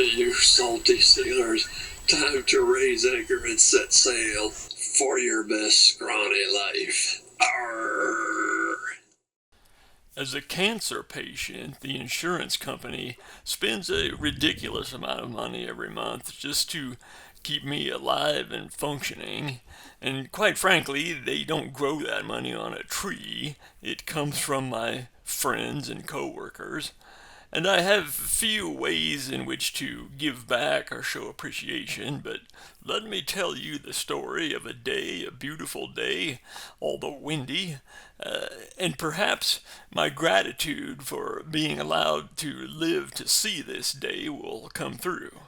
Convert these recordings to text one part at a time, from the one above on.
you salty sailors, time to raise anchor and set sail for your best scrawny life. Arr! As a cancer patient, the insurance company spends a ridiculous amount of money every month just to keep me alive and functioning. And quite frankly, they don't grow that money on a tree. It comes from my friends and coworkers. And I have few ways in which to give back or show appreciation, but let me tell you the story of a beautiful day, although windy, and perhaps my gratitude for being allowed to live to see this day will come through.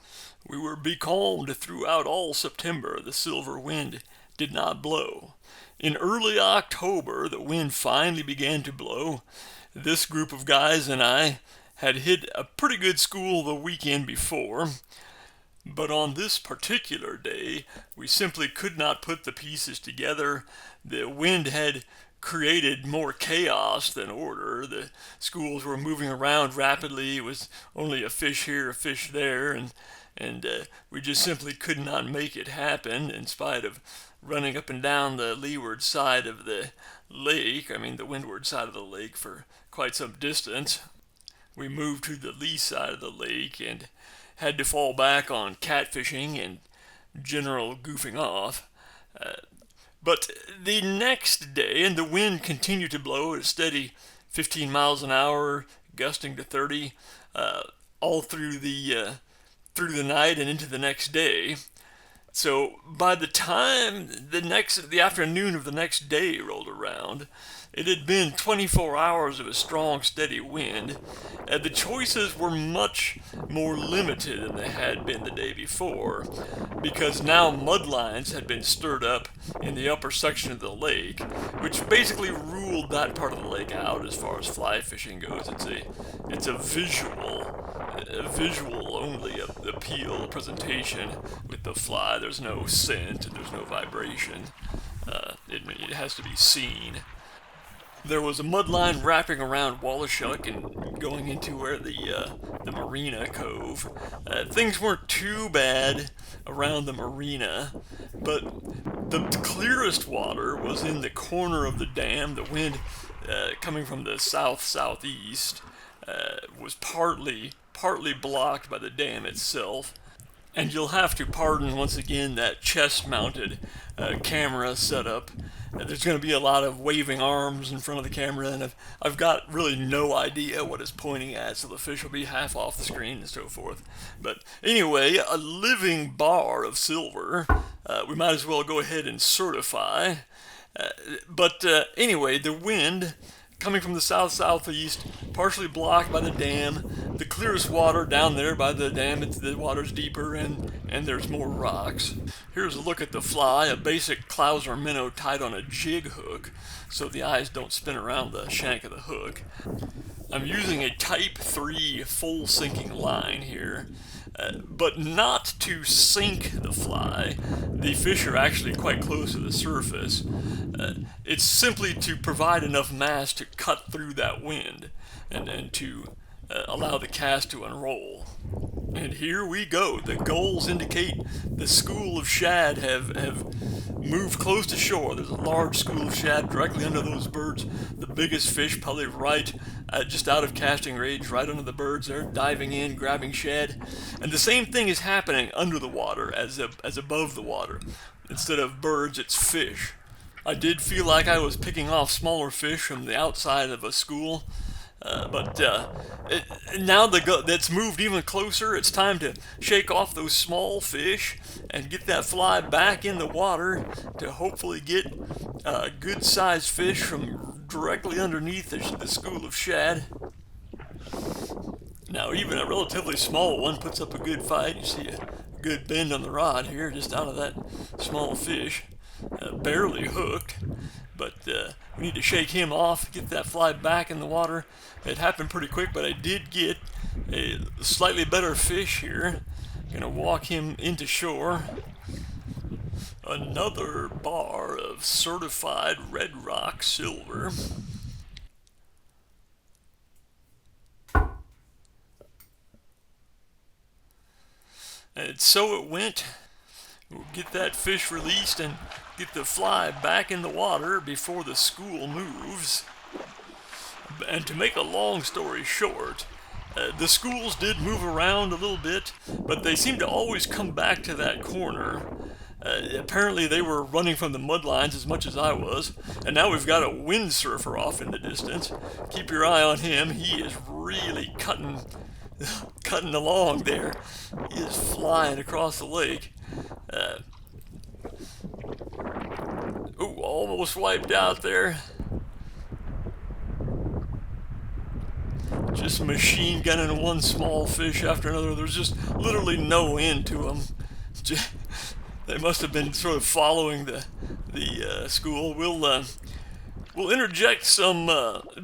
We were becalmed throughout all September. The silver wind did not blow. In early October, the wind finally began to blow. This group of guys and I had hit a pretty good school the weekend before, but on this particular day, we simply could not put the pieces together. The wind had created more chaos than order. The schools were moving around rapidly. It was only a fish here, a fish there, and we just simply could not make it happen in spite of running up and down the leeward side of the lake, the windward side of the lake for quite some distance. We moved to the lee side of the lake and had to fall back on catfishing and general goofing off. But the next day, and the wind continued to blow at a steady 15 miles an hour, gusting to 30, all through the night and into the next day. So by the time the afternoon of the next day rolled around, it had been 24 hours of a strong, steady wind. The choices were much more limited than they had been the day before, because now mud lines had been stirred up in the upper section of the lake, which basically ruled that part of the lake out as far as fly fishing goes. It's a visual only appeal presentation with the fly. There's no scent and there's no vibration. It has to be seen. There was a mud line wrapping around Wallachuk and going into where the marina cove. Things weren't too bad around the marina, but the clearest water was in the corner of the dam. The wind coming from the south-southeast was partly blocked by the dam itself. And you'll have to pardon once again that chest-mounted camera setup. There's going to be a lot of waving arms in front of the camera, and I've got really no idea what it's pointing at, so the fish will be half off the screen and so forth. But anyway, a living bar of silver. We might as well go ahead and certify. But anyway, the wind coming from the south-southeast, partially blocked by the dam. The clearest water down there by the dam, the water's deeper and there's more rocks. Here's a look at the fly, a basic Clouser minnow tied on a jig hook so the eyes don't spin around the shank of the hook. I'm using a Type 3 full sinking line here, but not to sink the fly. The fish are actually quite close to the surface. It's simply to provide enough mass to cut through that wind and to allow the cast to unroll. And here we go. The gulls indicate the school of shad have moved close to shore. There's a large school of shad directly under those birds. The biggest fish probably right just out of casting range, right under the birds. They're diving in, grabbing shad. And the same thing is happening under the water as above the water. Instead of birds, it's fish. I did feel like I was picking off smaller fish from the outside of a school. But now that's moved even closer. It's time to shake off those small fish and get that fly back in the water to hopefully get a good-sized fish from directly underneath the school of shad. Now, even a relatively small one puts up a good fight. You see a good bend on the rod here, just out of that small fish. Barely hooked. But we need to shake him off, get that fly back in the water. It happened pretty quick, but I did get a slightly better fish here. Gonna walk him into shore. Another bar of certified red rock silver. And so it went. We'll get that fish released and get the fly back in the water before the school moves. And to make a long story short, the schools did move around a little bit, but they seemed to always come back to that corner. Apparently they were running from the mud lines as much as I was, and now we've got a windsurfer off in the distance. Keep your eye on him. He is really cutting along there. He is flying across the lake. Almost wiped out there. Just machine gunning one small fish after another. There's just literally no end to them. They must have been sort of following the school. We'll interject some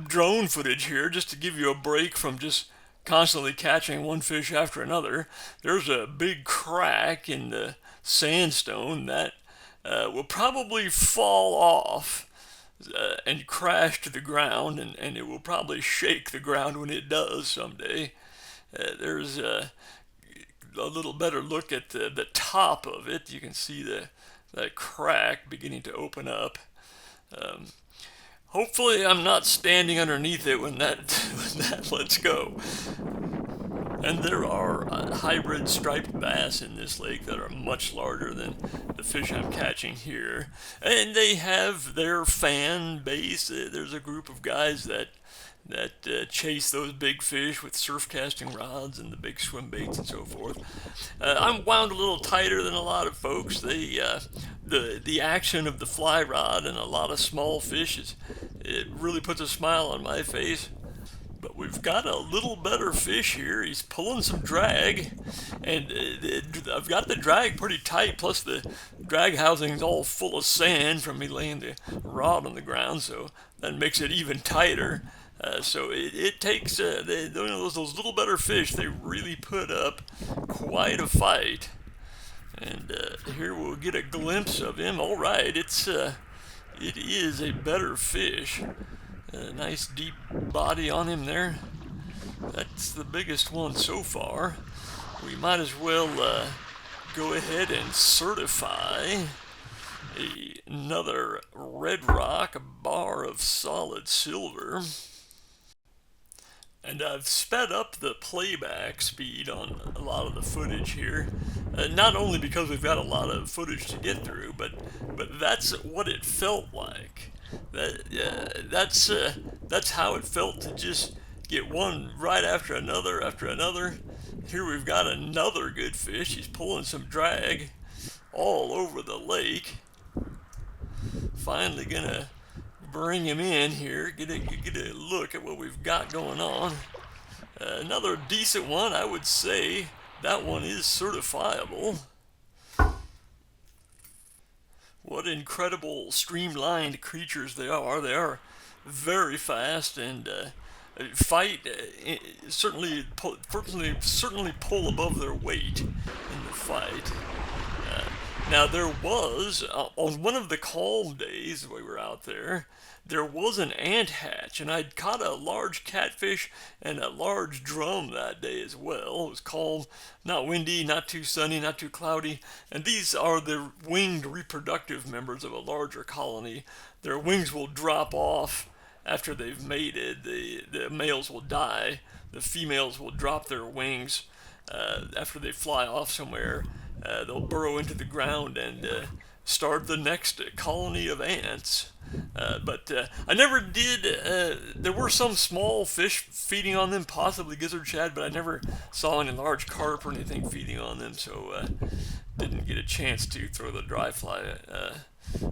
drone footage here just to give you a break from just constantly catching one fish after another. There's a big crack in the sandstone that will probably fall off and crash to the ground, and it will probably shake the ground when it does someday. There's a little better look at the top of it. You can see that crack beginning to open up. Hopefully I'm not standing underneath it when that lets go. And there are hybrid striped bass in this lake that are much larger than the fish I'm catching here. And they have their fan base. There's a group of guys that chase those big fish with surf casting rods and the big swim baits and so forth. I'm wound a little tighter than a lot of folks. The action of the fly rod and a lot of small fish it really puts a smile on my face. But we've got a little better fish here. He's pulling some drag, and I've got the drag pretty tight, plus the drag housing's all full of sand from me laying the rod on the ground, so that makes it even tighter. So it takes those little better fish. They really put up quite a fight. And here we'll get a glimpse of him. All right, it is a better fish. A nice deep body on him there. That's the biggest one so far. We might as well go ahead and certify another red rock, a bar of solid silver. And I've sped up the playback speed on a lot of the footage here. Not only because we've got a lot of footage to get through, but that's what it felt like. That's how it felt to just get one right after another after another. Here we've got another good fish. He's pulling some drag all over the lake. Finally gonna bring him in here, get a look at what we've got going on. Another decent one, I would say. That one is certifiable. What incredible streamlined creatures they are. They are very fast and fight. Certainly pull above their weight in the fight. Now there was, on one of the calm days we were out there was an ant hatch, and I'd caught a large catfish and a large drum that day as well. It was calm, not windy, not too sunny, not too cloudy, and these are the winged reproductive members of a larger colony. Their wings will drop off after they've mated. The males will die. The females will drop their wings after they fly off somewhere. They'll burrow into the ground and start the next colony of ants. But I never did. There were some small fish feeding on them, possibly gizzard shad, but I never saw any large carp or anything feeding on them, so didn't get a chance to throw the dry fly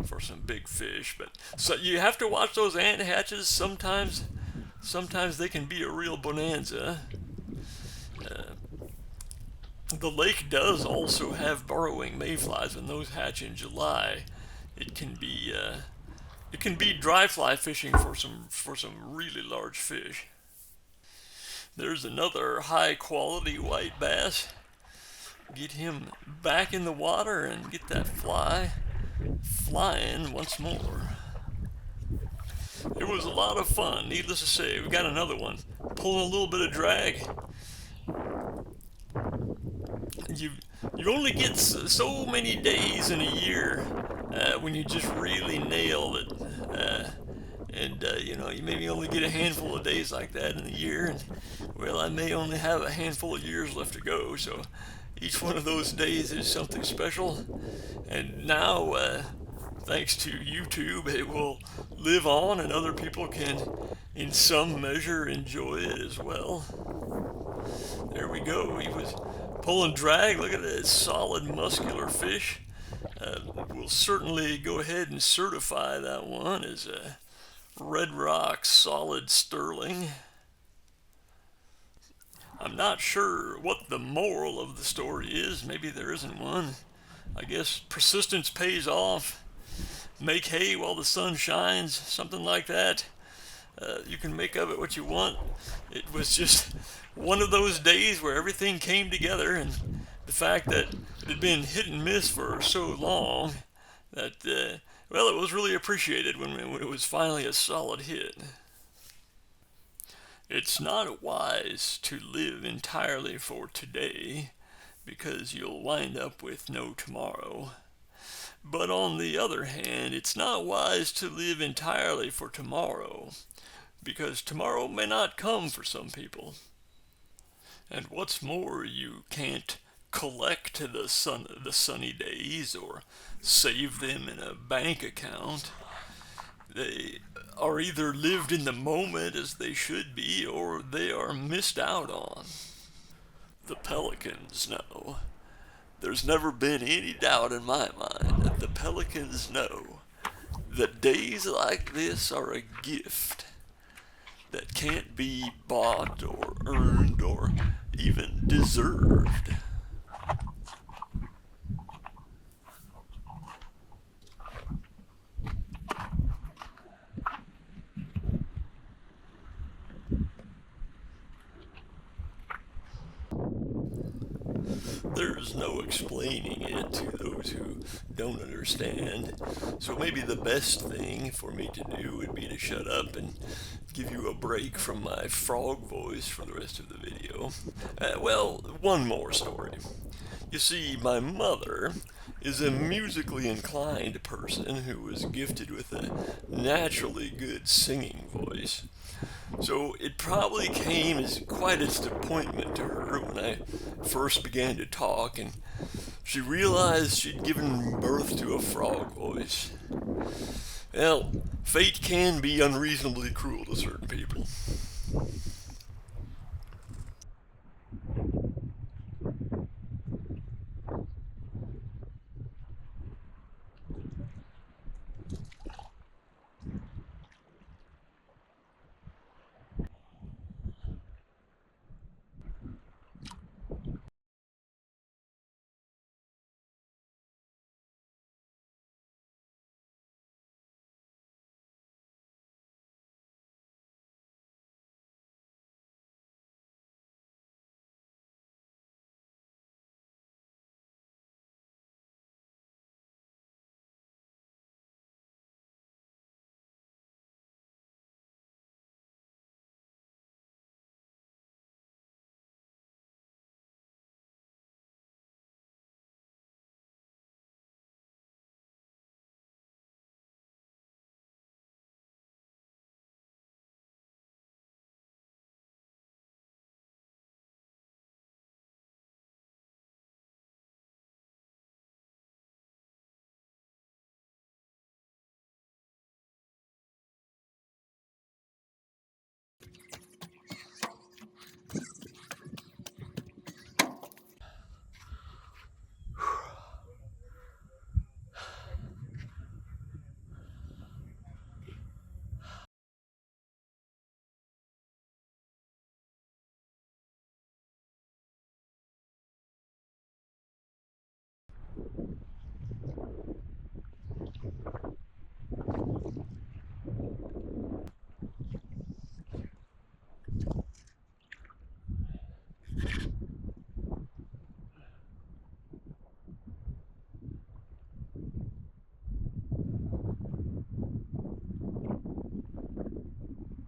for some big fish. But so you have to watch those ant hatches. Sometimes they can be a real bonanza. The lake does also have burrowing mayflies. When those hatch in July, it can be dry fly fishing for some really large fish. There's another high quality white bass. Get him back in the water and get that fly flying once more. It was a lot of fun, needless to say. We've got another one pulling a little bit of drag. You only get so many days in a year when you just really nail it. You maybe only get a handful of days like that in a year. And, well, I may only have a handful of years left to go, so each one of those days is something special. And now, thanks to YouTube, it will live on and other people can, in some measure, enjoy it as well. There we go. He was pulling drag. Look at that solid muscular fish. We'll certainly go ahead and certify that one as a Red Rock solid sterling. I'm not sure what the moral of the story is. Maybe there isn't one. I guess persistence pays off. Make hay while the sun shines, something like that. You can make of it what you want. It was just one of those days where everything came together, and the fact that it had been hit and miss for so long that, well, it was really appreciated when it was finally a solid hit. It's not wise to live entirely for today because you'll wind up with no tomorrow. But on the other hand, it's not wise to live entirely for tomorrow because tomorrow may not come for some people. And what's more, you can't collect the sunny days or save them in a bank account. They are either lived in the moment as they should be, or they are missed out on. The Pelicans know. There's never been any doubt in my mind that the Pelicans know that days like this are a gift that can't be bought or earned or even deserved. There's no explaining it to those who don't understand. So maybe the best thing for me to do would be to shut up and give you a break from my frog voice for the rest of the video. Well, one more story. You see, my mother is a musically inclined person who was gifted with a naturally good singing voice. So it probably came as quite a disappointment to her when I first began to talk and she realized she'd given birth to a frog voice. Well, fate can be unreasonably cruel to certain people.